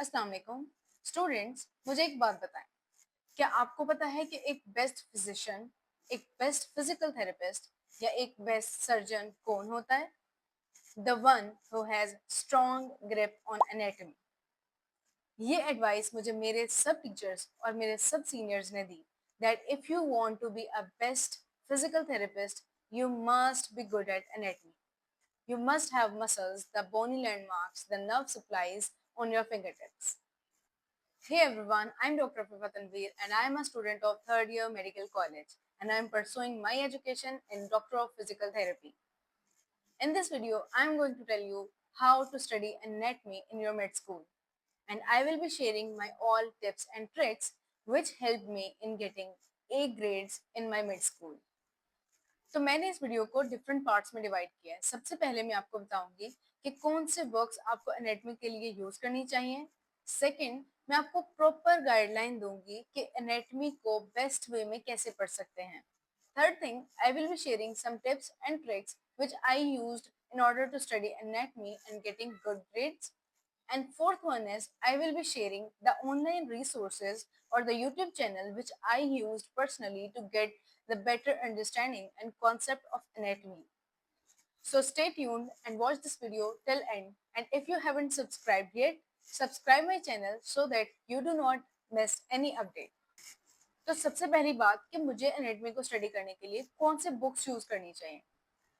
अस्सलाम वालेकुम स्टूडेंट्स, मुझे एक बात बताएं। क्या आपको पता है कि एक बेस्ट फिजिशियन, एक बेस्ट फिजिकल थेरेपिस्ट या एक बेस्ट सर्जन कौन होता है? The one who has strong grip on anatomy. ये एडवाइस मुझे मेरे सब टीचर्स और मेरे सब सीनियर्स ने दी that if you want to be a best physical therapist you must be good at anatomy. You must have muscles, the bony landmarks, the nerve supplies on your fingertips. Hey everyone, I'm Dr. Afifa Tanveer and I am a student of third year medical college and I am pursuing my education in Doctor of Physical Therapy. In this video, I am going to tell you how to study anatomy in your med school and I will be sharing my all tips and tricks which helped me in getting A grades in my med school. तो मैंने इस video को different parts में divide किया है। सबसे पहले मैं आपको बताऊंगी कि कौन से बुक्स आपको एनाटॉमी के लिए यूज करनी चाहिए। सेकंड, मैं आपको प्रॉपर गाइडलाइन दूंगी कि एनाटॉमी को बेस्ट वे में कैसे पढ़ सकते हैं। Third thing, I will be sharing some tips and tricks which I used in order to study anatomy and getting good grades. And fourth one is I will be sharing the online resources or the YouTube channel which I used personally to get the better understanding and concept of anatomy. So stay tuned and watch this video till end. And if you haven't subscribed yet, subscribe my channel so that you do not miss any update. तो सबसे पहली बात कि मुझे anatomy को study करने के लिए कौन से बुक्स यूज करनी चाहिए।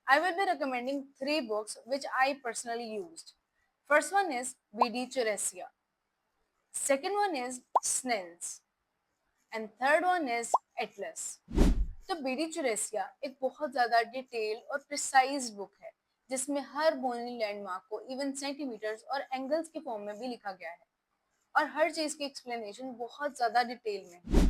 I will be recommending three books which I personally used. First one is B.D. Churesia. Second one is Snell's. And third one is Atlas. तो बीडी चुरेसिया एक बहुत ज़्यादा डिटेल और प्रिसाइज बुक है जिसमें हर बोनी लैंडमार्क को इवन सेंटीमीटर्स और angles के फॉर्म में भी लिखा गया है और हर चीज़ की एक्सप्लेनेशन बहुत ज़्यादा डिटेल में है।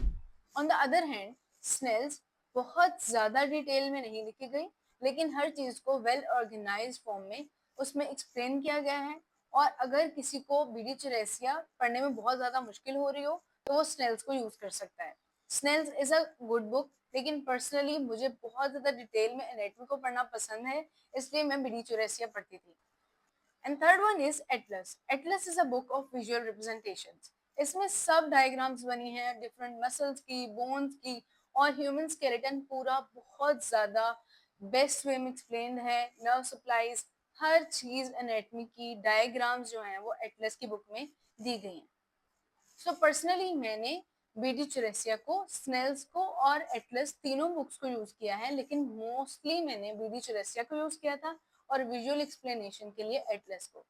On the other hand Snell's बहुत ज़्यादा डिटेल में नहीं लिखी गई लेकिन हर चीज़ को वेल ऑर्गेनाइज फॉर्म में उसमें एक्सप्लेन किया गया है। और अगर किसी को बीडी चुरेसिया पढ़ने में बहुत ज़्यादा मुश्किल हो रही हो तो वो स्नेल्स को यूज़ कर सकता है। Snell's is a good book लेकिन पर्सनली मुझे बहुत ज़्यादा डिटेल में एनाटॉमी को पढ़ना पसंद है इसलिए मैं बीडी चुरेसिया पढ़ती थी। And third one is Atlas. Atlas is a book of visual representations. इसमें सब डायग्राम्स बनी हैं डिफरेंट मसल्स की, बोन्स की और ह्यूमन स्केलेटन पूरा बहुत ज़्यादा बेस्ट वे में एक्सप्लेन है। नर्व सप्लाईज हर चीज़ एनाटॉमी की डायग्राम्स जो हैं वो एटलस की बुक में दी गई हैं। सो पर्सनली मैंने बीडी चुरेसिया को, स्नेल्स को और एटलस तीनों बुक्स को यूज किया है लेकिन मोस्टली मैंने बीडी चुरेसिया को यूज किया था और विजुअल एक्सप्लेनेशन के लिए एटलस को।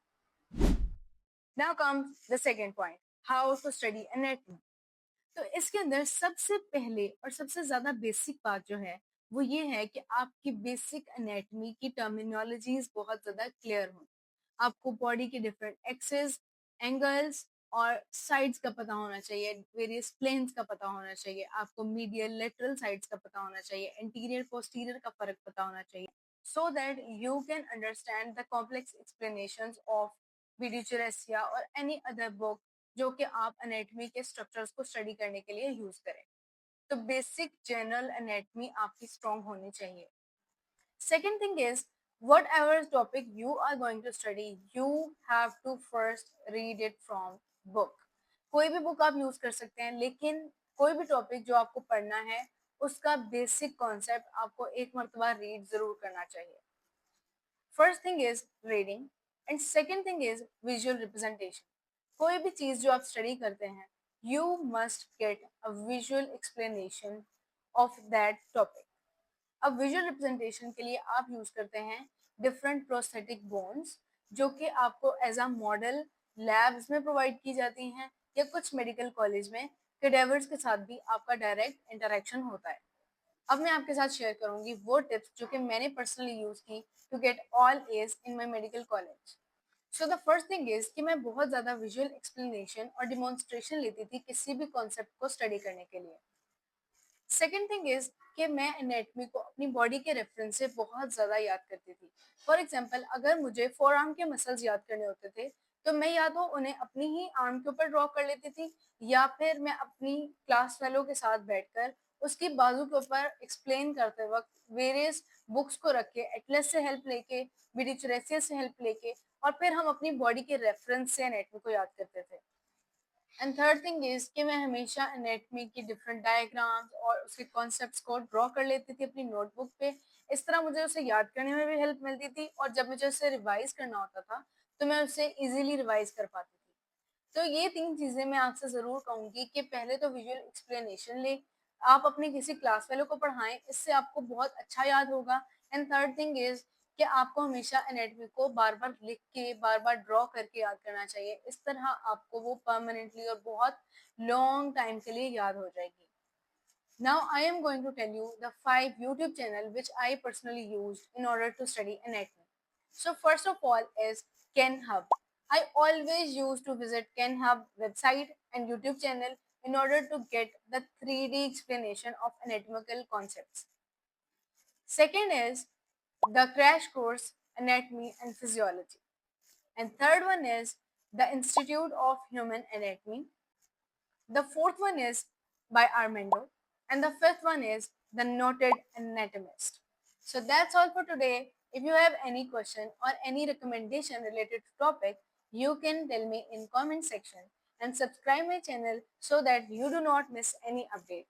Now comes the second point, how to study anatomy. तो इसके अंदर सबसे पहले और सबसे ज्यादा बेसिक बात जो है वो ये है कि आपकी बेसिक एनाटॉमी की टर्मिनोलॉजीज बहुत ज्यादा क्लियर हो। आपको बॉडी के डिफरेंट एक्सेस, एंगल्स और साइड्स का पता होना चाहिए, वेरियस प्लेन्स का पता होना चाहिए, आपको मीडियल लेटरल साइड्स का पता होना चाहिए, इंटीरियर पोस्टीरियर का फर्क पता होना चाहिए so that you can understand the complex explanations of Viducherasia और any other book जो कि आप एनाटॉमी के स्ट्रक्चर्स को स्टडी करने के लिए यूज करें। तो बेसिक जनरल एनाटॉमी आपकी स्ट्रॉन्ग होनी चाहिए। Second thing is, whatever topic you are going to study, you have to first read it from book. कोई भी बुक आप यूज कर सकते हैं लेकिन कोई भी टॉपिक जो आपको पढ़ना है उसका बेसिक कॉन्सेप्ट आपको एक मरतबा रीड जरूर करना चाहिए। First thing is reading and second thing is visual representation. कोई भी चीज जो आप स्टडी करते हैं you must get a visual explanation of that topic. अब विजुअल रिप्रेजेंटेशन के लिए आप यूज करते हैं डिफरेंट प्रोस्थेटिक बोन्स जो कि आपको एज अ मॉडल लैब्स में प्रोवाइड की जाती हैं या कुछ मेडिकल कॉलेज में कैडेवर्स के साथ भी आपका डायरेक्ट इंटरेक्शन होता है। अब मैं आपके साथ शेयर करूंगी वो टिप्स जो कि मैंने पर्सनली यूज की to get all A's in my medical college. So the first thing is कि मैं बहुत ज़्यादा विजुअल एक्सप्लेनेशन और डिमॉन्स्ट्रेशन लेती थी किसी भी कॉन्सेप्ट को स्टडी करने के लिए। सेकेंड थिंग इज कि मैं एनाटॉमी को अपनी बॉडी के रेफरेंस से बहुत ज़्यादा याद करती थी। फॉर एग्जाम्पल, अगर मुझे फोर आर्म के मसल्स याद करने होते थे तो मैं या तो उन्हें अपनी ही आर्म के ऊपर ड्रॉ कर लेती थी या फिर मैं अपनी क्लास फेलो के साथ बैठकर उसकी बाजू के ऊपर एक्सप्लेन करते वक्त वेरियस बुक्स को रख के, एटलस से हेल्प लेके, बीडी चुरेसिया से हेल्प लेके और फिर हम अपनी बॉडी के रेफरेंस से एनाटॉमी को याद करते थे। एंड थर्ड थिंग इज कि मैं हमेशा एनाटमी की डिफरेंट डायग्राम्स और उसके कॉन्सेप्ट्स को ड्रॉ कर लेती थी अपनी नोटबुक पे। इस तरह मुझे उसे याद करने में भी हेल्प मिलती थी, और जब मुझे उसे रिवाइज करना होता था तो मैं उसे इजीली रिवाइज कर पाती थी। तो ये 3 चीज़ें मैं आपसे ज़रूर कहूँगी कि पहले तो विजुअल एक्सप्लेनेशन लें, आप अपने किसी क्लास फेलो को पढ़ाएँ, इससे आपको बहुत अच्छा याद होगा। एंड थर्ड थिंग इज़ कि आपको हमेशा एनाटॉमी को बार-बार लिख के, बार-बार ड्रॉ करके याद करना चाहिए। इस तरह आपको वो परमानेंटली और बहुत लॉन्ग टाइम के लिए याद हो जाएगी। Now I am going to tell you the 5 YouTube channel which I personally used in order to study anatomy. So first of all is KenHub. I always used to visit KenHub website and YouTube channel in order to get the 3D explanation of anatomical concepts. Second is the crash course anatomy and physiology. And third one is the Institute of Human Anatomy. The fourth one is by Armando. And the fifth one is the noted anatomist. So that's all for today. If you have any question or any recommendation related to topic, you can tell me in comment section and subscribe my channel so that you do not miss any update.